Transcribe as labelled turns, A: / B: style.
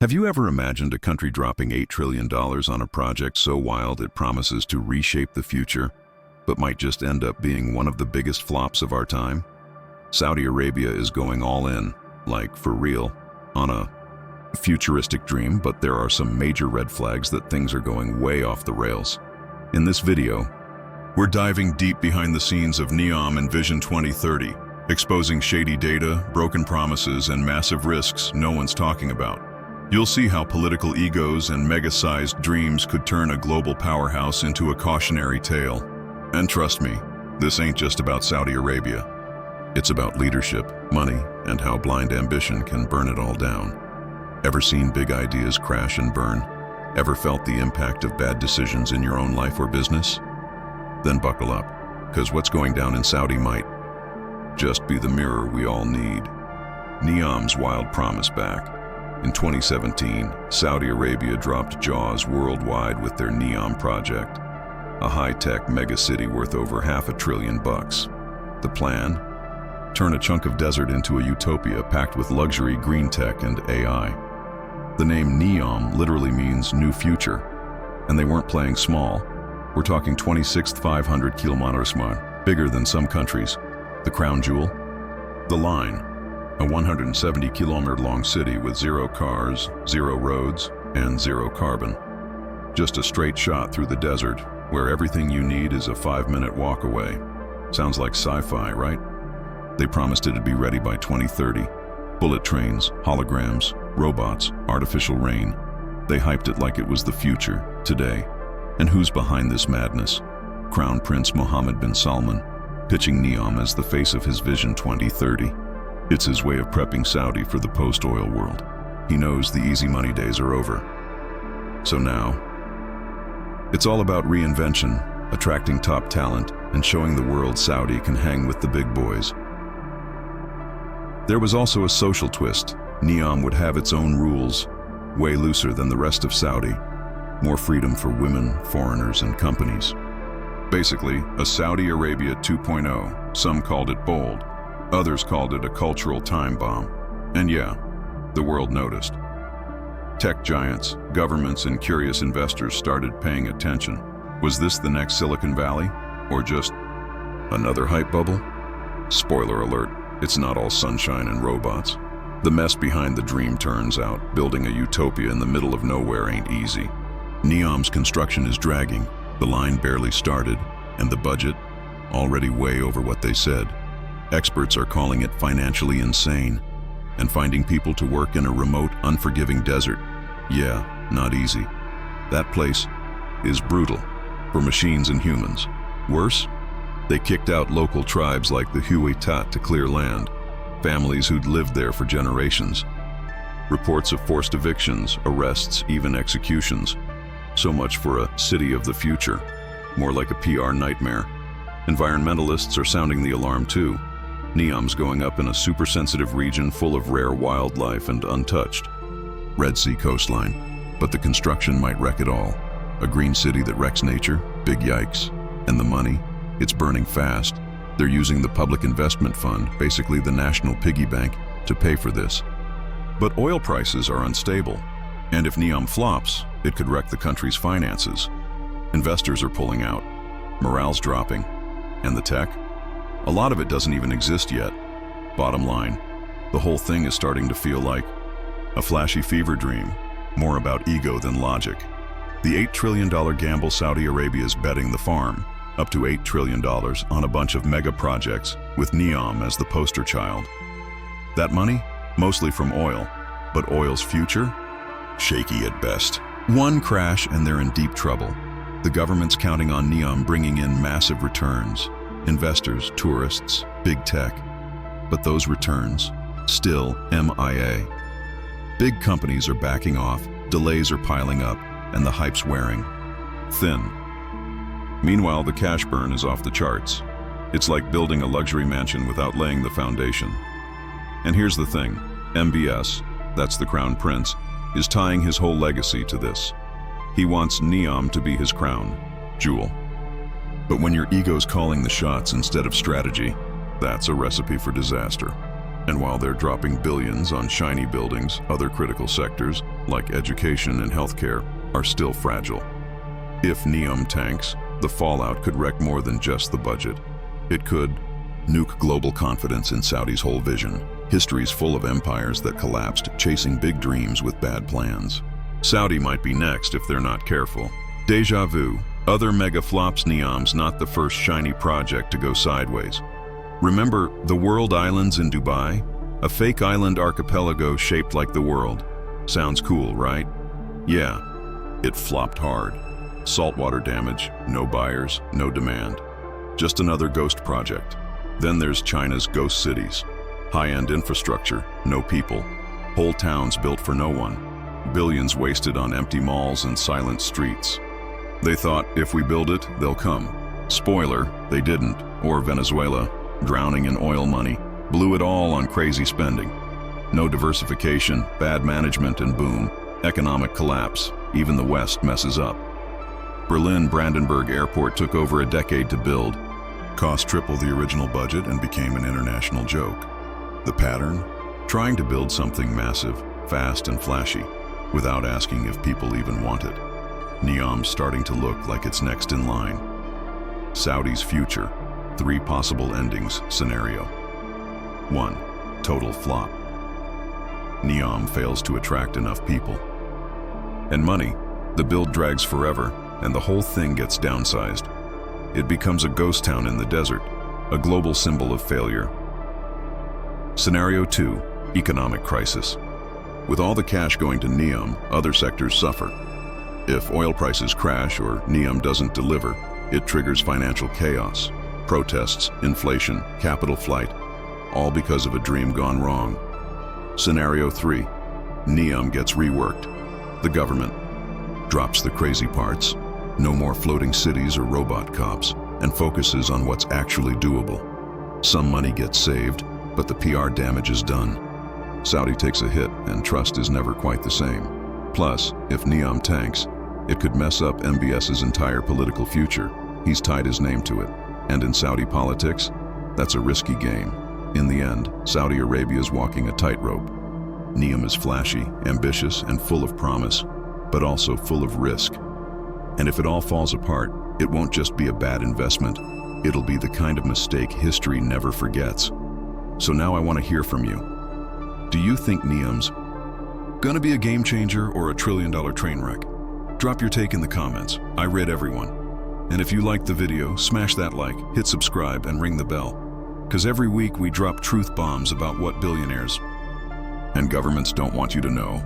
A: Have you ever imagined a country dropping $8 trillion on a project so wild it promises to reshape the future, but might just end up being one of the biggest flops of our time? Saudi Arabia is going all in, like for real, on a futuristic dream, but there are some major red flags that things are going way off the rails. In this video, we're diving deep behind the scenes of NEOM and Vision 2030, exposing shady data, broken promises, and massive risks no one's talking about. You'll see how political egos and mega-sized dreams could turn a global powerhouse into a cautionary tale. And trust me, this ain't just about Saudi Arabia. It's about leadership, money, and how blind ambition can burn it all down. Ever seen big ideas crash and burn? Ever felt the impact of bad decisions in your own life or business? Then buckle up, because what's going down in Saudi might just be the mirror we all need. NEOM's wild promise back. In 2017, Saudi Arabia dropped jaws worldwide with their NEOM project, a high-tech mega-city worth over $500 billion. The plan? Turn a chunk of desert into a utopia packed with luxury, green tech, and AI. The name NEOM literally means new future, and they weren't playing small. We're talking 26,500 kilometers, bigger than some countries. The crown jewel? The Line. A 170-kilometer-long city with 0 cars, 0 roads, and 0 carbon. Just a straight shot through the desert, where everything you need is a 5-minute walk away. Sounds like sci-fi, right? They promised it'd be ready by 2030. Bullet trains, holograms, robots, artificial rain. They hyped it like it was the future, today. And who's behind this madness? Crown Prince Mohammed bin Salman, pitching NEOM as the face of his Vision 2030. It's his way of prepping Saudi for the post-oil world. He knows the easy money days are over. So now, it's all about reinvention, attracting top talent, and showing the world Saudi can hang with the big boys. There was also a social twist. NEOM would have its own rules, way looser than the rest of Saudi. More freedom for women, foreigners, and companies. Basically, a Saudi Arabia 2.0. Some called it bold. Others called it a cultural time bomb. And yeah, the world noticed. Tech giants, governments, and curious investors started paying attention. Was this the next Silicon Valley? Or just another hype bubble? Spoiler alert, it's not all sunshine and robots. The mess behind the dream turns out. Building a utopia in the middle of nowhere ain't easy. NEOM's construction is dragging. The line barely started, and the budget already way over what they said. Experts are calling it financially insane, and finding people to work in a remote, unforgiving desert, yeah, not easy. That place is brutal for machines and humans. Worse, they kicked out local tribes like the Huitat to clear land, families who'd lived there for generations. Reports of forced evictions, arrests, even executions. So much for a city of the future, more like a PR nightmare. Environmentalists are sounding the alarm too. NEOM's going up in a super-sensitive region full of rare wildlife and untouched. Red Sea coastline, but the construction might wreck it all. A green city that wrecks nature? Big yikes. And the money? It's burning fast. They're using the Public Investment Fund, basically the national piggy bank, to pay for this. But oil prices are unstable, and if NEOM flops, it could wreck the country's finances. Investors are pulling out, morale's dropping, and the tech? A lot of it doesn't even exist yet. Bottom line, the whole thing is starting to feel like a flashy fever dream, more about ego than logic. The $8 trillion gamble Saudi Arabia is betting the farm, up to $8 trillion on a bunch of mega projects, with NEOM as the poster child. That money? Mostly from oil, but oil's future? Shaky at best. One crash and they're in deep trouble. The government's counting on NEOM bringing in massive returns. Investors, tourists, big tech. But those returns, still MIA. Big companies are backing off, delays are piling up, and the hype's wearing thin. Meanwhile, the cash burn is off the charts. It's like building a luxury mansion without laying the foundation. And here's the thing, MBS, that's the Crown Prince, is tying his whole legacy to this. He wants NEOM to be his crown jewel. But when your ego's calling the shots instead of strategy, that's a recipe for disaster. And while they're dropping billions on shiny buildings, other critical sectors, like education and healthcare, are still fragile. If NEOM tanks, the fallout could wreck more than just the budget. It could nuke global confidence in Saudi's whole vision. History's full of empires that collapsed, chasing big dreams with bad plans. Saudi might be next if they're not careful. Deja vu. Other mega flops. NEOM's not the first shiny project to go sideways. Remember the World Islands in Dubai? A fake island archipelago shaped like the world. Sounds cool, right? Yeah, it flopped hard. Saltwater damage, no buyers, no demand. Just another ghost project. Then there's China's ghost cities. High-end infrastructure, no people. Whole towns built for no one. Billions wasted on empty malls and silent streets. They thought if we build it, they'll come. Spoiler, they didn't. Or Venezuela, drowning in oil money, blew it all on crazy spending. No diversification, bad management, and boom, economic collapse. Even the West messes up. Berlin-Brandenburg Airport took over a decade to build. Cost tripled the original budget and became an international joke. The pattern? Trying to build something massive, fast and flashy, without asking if people even want it. NEOM's starting to look like it's next in line. Saudi's future. 3 possible endings scenario. 1. Total flop. NEOM fails to attract enough people. And money. The build drags forever, and the whole thing gets downsized. It becomes a ghost town in the desert, a global symbol of failure. Scenario 2. Economic crisis. With all the cash going to NEOM, other sectors suffer. If oil prices crash or NEOM doesn't deliver, it triggers financial chaos. Protests, inflation, capital flight, all because of a dream gone wrong. Scenario 3. NEOM gets reworked. The government drops the crazy parts, no more floating cities or robot cops, and focuses on what's actually doable. Some money gets saved, but the PR damage is done. Saudi takes a hit, and trust is never quite the same. Plus, if NEOM tanks, it could mess up MBS's entire political future. He's tied his name to it. And in Saudi politics, that's a risky game. In the end, Saudi Arabia is walking a tightrope. NEOM is flashy, ambitious, and full of promise, but also full of risk. And if it all falls apart, it won't just be a bad investment. It'll be the kind of mistake history never forgets. So now I want to hear from you. Do you think NEOM's gonna be a game changer or a trillion-dollar train wreck? Drop your take in the comments. I read everyone. And if you liked the video, smash that like, hit subscribe, and ring the bell. 'Cause every week we drop truth bombs about what billionaires and governments don't want you to know.